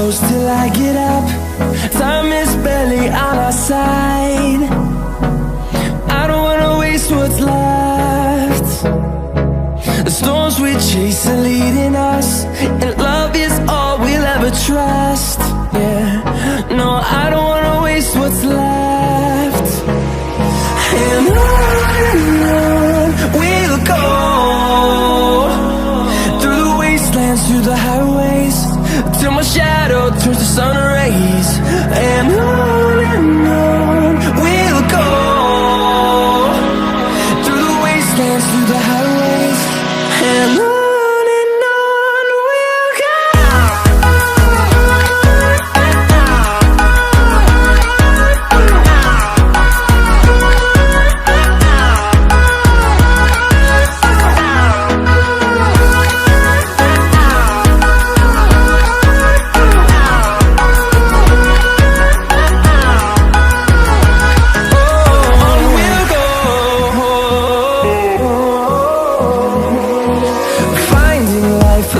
close till I get up. Time is barely on our side. I don't wanna waste what's left. The storms we chase are leading us, and love is all we'll ever trust. Yeah, no, I don't wanna waste what's left. And on we'll go, through the wastelands, through the highways, till my shadow turns to sun rays. And on we'll go, through the wastelands, through the highways, and on we'll go.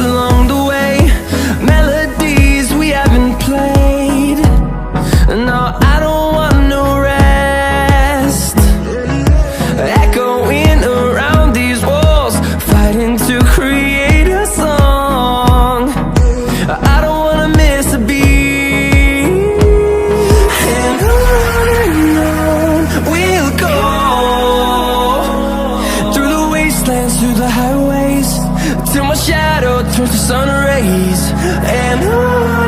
Along the way, melodies we haven't played. No, I don't want no rest. Echoing around these walls, fighting to create a song. I don't wanna miss a beat. And on we'll go, through the wastelands, through the highways, till my shadow turns to sun rays. And on